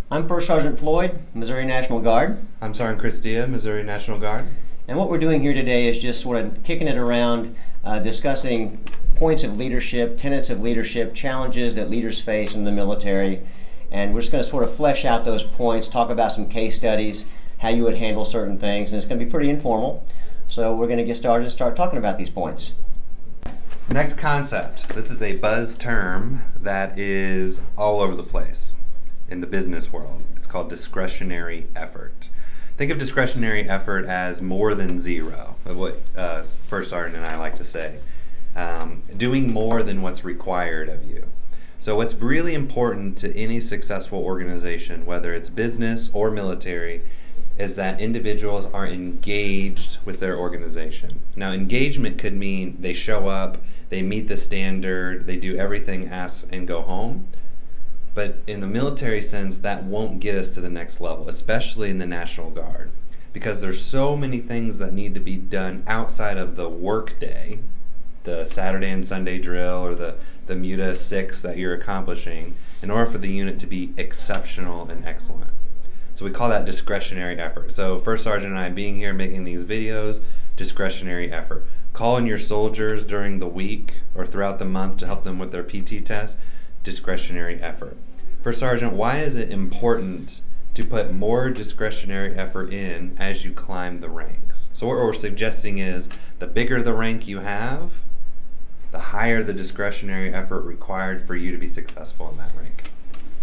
I'm First Sergeant Floyd, Missouri National Guard. I'm Sergeant Christia, Missouri National Guard. And what we're doing here today is just sort of kicking it around, discussing points of leadership, tenets of leadership, challenges that leaders face in the military. And we're just going to sort of flesh out those points, talk about some case studies, how you would handle certain things, and it's going to be pretty informal. So we're going to get started and start talking about these points. Next concept. This is a buzz term that is all over the place in the business world. It's called discretionary effort. Think of discretionary effort as more than zero, of what First Sergeant and I like to say. Doing more than what's required of you. So what's really important to any successful organization, whether it's business or military, is that individuals are engaged with their organization. Now, engagement could mean they show up, they meet the standard, they do everything asked and go home. But in the military sense, that won't get us to the next level, especially in the National Guard, because there's so many things that need to be done outside of the work day, the Saturday and Sunday drill or the MUTA 6 that you're accomplishing, in order for the unit to be exceptional and excellent. So we call that discretionary effort. So First Sergeant and I being here making these videos, discretionary effort. Calling your soldiers during the week or throughout the month to help them with their PT test, discretionary effort. First Sergeant, why is it important to put more discretionary effort in as you climb the ranks? So what we're suggesting is the bigger the rank you have, the higher the discretionary effort required for you to be successful in that rank.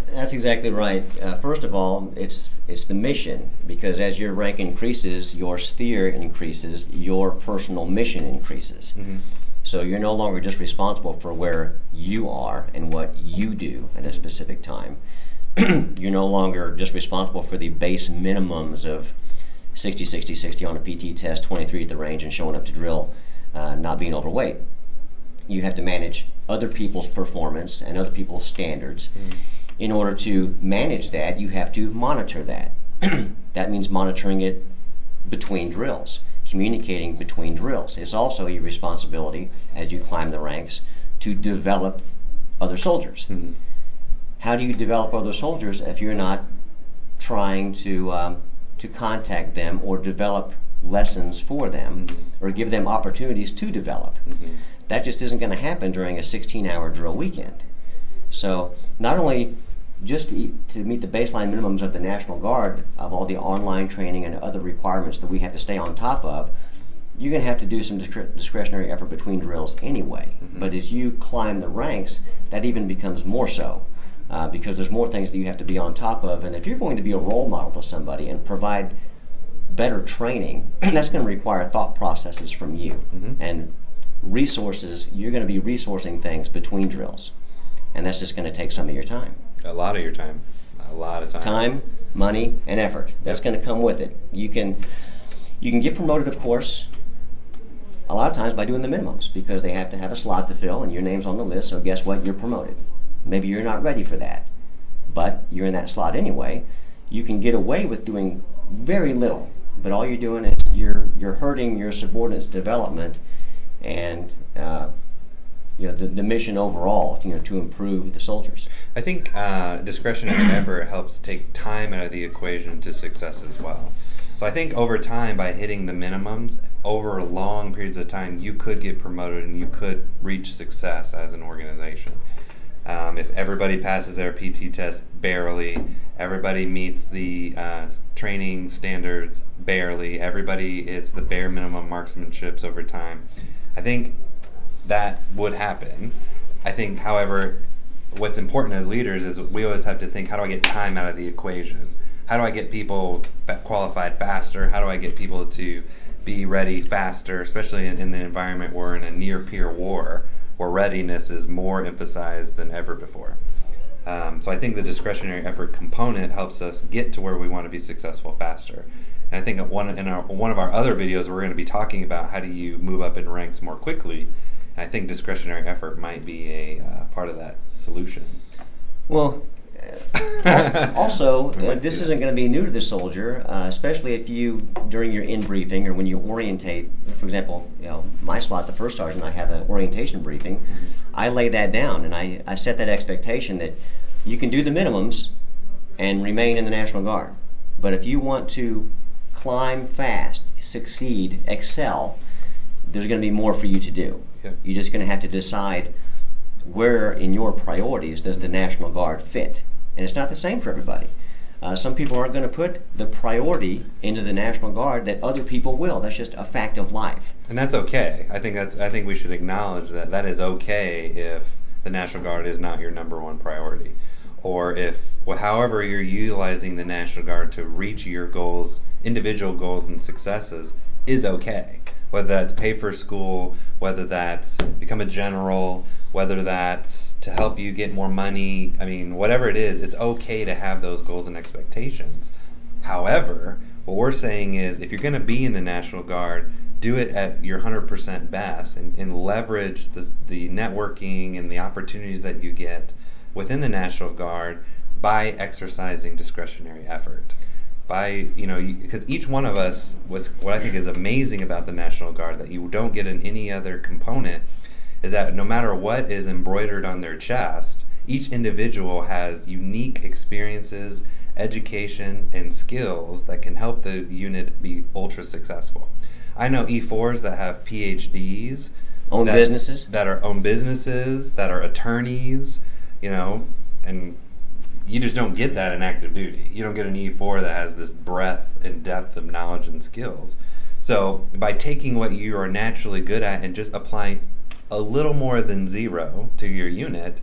That's exactly right. First of all, it's the mission, because as your rank increases, your sphere increases, your personal mission increases. Mm-hmm. So you're no longer just responsible for where you are and what you do at a specific time. You're no longer just responsible for the base minimums of 60, 60, 60 on a PT test, 23 at the range, and showing up to drill, not being overweight. You have to manage other people's performance and other people's standards. In order to manage that, you have to monitor that. That means monitoring it between drills, communicating between drills. It's also your responsibility as you climb the ranks to develop other soldiers. Mm-hmm. How do you develop other soldiers if you're not trying to contact them or develop lessons for them, or give them opportunities to develop? That just isn't going to happen during a 16-hour drill weekend. So not only just to meet the baseline minimums of the National Guard, of all the online training and other requirements that we have to stay on top of, you're going to have to do some discretionary effort between drills anyway. But as you climb the ranks, that even becomes more so, because there's more things that you have to be on top of. And if you're going to be a role model to somebody and provide better training, that's going to require thought processes from you. And resources, you're going to be resourcing things between drills. And that's just going to take some of your time. A lot of your time. A lot of time. Time, money, and effort. That's going to come with it. You can get promoted, of course, a lot of times by doing the minimums, because they have to have a slot to fill and your name's on the list, so guess what? You're promoted. Maybe you're not ready for that, but you're in that slot anyway. You can get away with doing very little, but all you're doing is you're hurting your subordinates' development and the mission overall, to improve the soldiers. I think discretionary effort helps take time out of the equation to success as well. So I think over time, by hitting the minimums, over long periods of time, you could get promoted and you could reach success as an organization. If everybody passes their PT test barely, everybody meets the training standards barely, everybody hits the bare minimum marksmanships over time, I think that would happen. I think, however, what's important as leaders is we always have to think, how do I get time out of the equation? How do I get people qualified faster? How do I get people to be ready faster, especially in the environment we're in a near-peer war, where readiness is more emphasized than ever before. So I think the discretionary effort component helps us get to where we want to be successful faster. And I think one of our other videos, we're going to be talking about how do you move up in ranks more quickly. And I think discretionary effort might be a part of that solution. Well, also, this isn't going to be new to the soldier, especially if you, during your in-briefing or when you orientate, for example, my slot, the first sergeant, I have an orientation briefing. I lay that down and I set that expectation that you can do the minimums, and remain in the National Guard. But if you want to climb fast, succeed, excel, there's going to be more for you to do. Yeah. You're just going to have to decide where in your priorities does the National Guard fit. And it's not the same for everybody. Some people aren't going to put the priority into the National Guard that other people will. That's just a fact of life. And that's okay. I think we should acknowledge that that is okay if the National Guard is not your number one priority, or if, well, however you're utilizing the National Guard to reach your goals, individual goals and successes, is okay. Whether that's pay for school, whether that's become a general, whether that's to help you get more money, I mean, whatever it is, it's okay to have those goals and expectations. However, what we're saying is if you're going to be in the National Guard, do it at your 100% best and leverage the networking and the opportunities that you get within the National Guard by exercising discretionary effort. Because each one of us, what I think is amazing about the National Guard that you don't get in any other component is that no matter what is embroidered on their chest, each individual has unique experiences, education, and skills that can help the unit be ultra successful. I know E4s that have PhDs, Own businesses, that are attorneys, and you just don't get that in active duty. You don't get an E4 that has this breadth and depth of knowledge and skills. So by taking what you are naturally good at and just applying a little more than zero to your unit,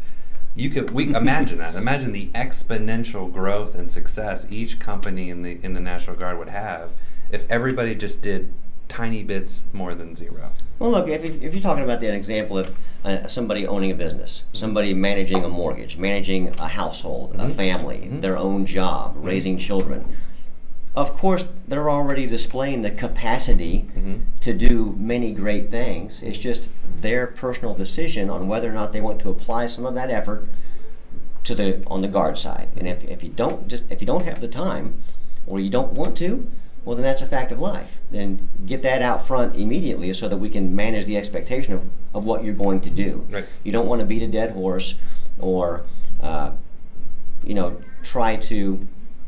imagine that. Imagine the exponential growth and success each company in the National Guard would have if everybody just did tiny bits more than zero. Well, look, if you're talking about an example of somebody owning a business, somebody managing a mortgage, managing a household, a family, their own job, raising children, of course, they're already displaying the capacity to do many great things. It's just their personal decision on whether or not they want to apply some of that effort on the Guard side. And if you don't have the time, or you don't want to, well, then that's a fact of life. Then get that out front immediately so that we can manage the expectation of what you're going to do. Right. You don't want to beat a dead horse or try to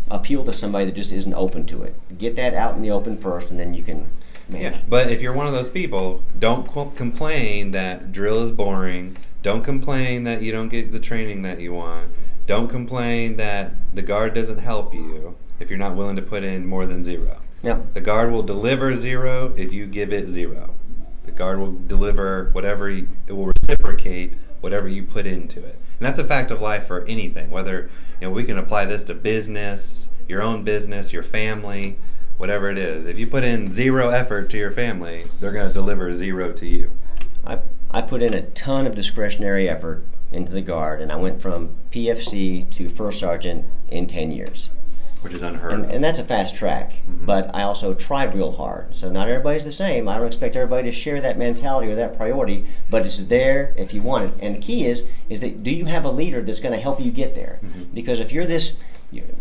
appeal to somebody that just isn't open to it. Get that out in the open first, and then you can manage. Yeah, but if you're one of those people, don't complain that drill is boring. Don't complain that you don't get the training that you want. Don't complain that the Guard doesn't help you if you're not willing to put in more than zero. Yep. The Guard will deliver zero if you give it zero. The Guard will deliver it will reciprocate whatever you put into it. And that's a fact of life for anything, whether we can apply this to business, your own business, your family, whatever it is. If you put in zero effort to your family, they're going to deliver zero to you. I put in a ton of discretionary effort into the Guard, and I went from PFC to First Sergeant in 10 years. Which is unheard of. And that's a fast track, but I also tried real hard. So not everybody's the same. I don't expect everybody to share that mentality or that priority, but it's there if you want it. And the key is that do you have a leader that's going to help you get there? Because if you're this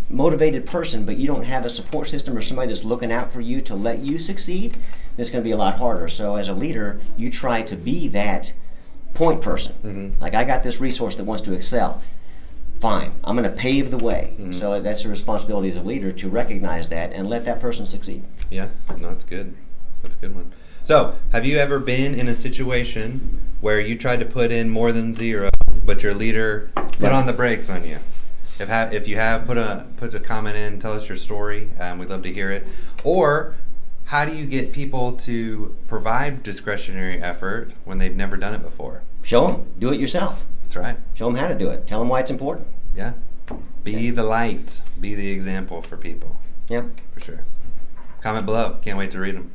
motivated person, but you don't have a support system or somebody that's looking out for you to let you succeed, it's going to be a lot harder. So as a leader, you try to be that point person. Like, I got this resource that wants to excel. Fine, I'm going to pave the way. So that's a responsibility as a leader to recognize that and let that person succeed. Yeah, no, that's good. That's a good one. So, have you ever been in a situation where you tried to put in more than zero, but your leader put on the brakes on you? If you have, put a comment in, tell us your story. We'd love to hear it. Or, how do you get people to provide discretionary effort when they've never done it before? Show them. Do it yourself. That's right. Show them how to do it. Tell them why it's important. Yeah. Be the light. Be the example for people. Yep. For sure. Comment below. Can't wait to read them.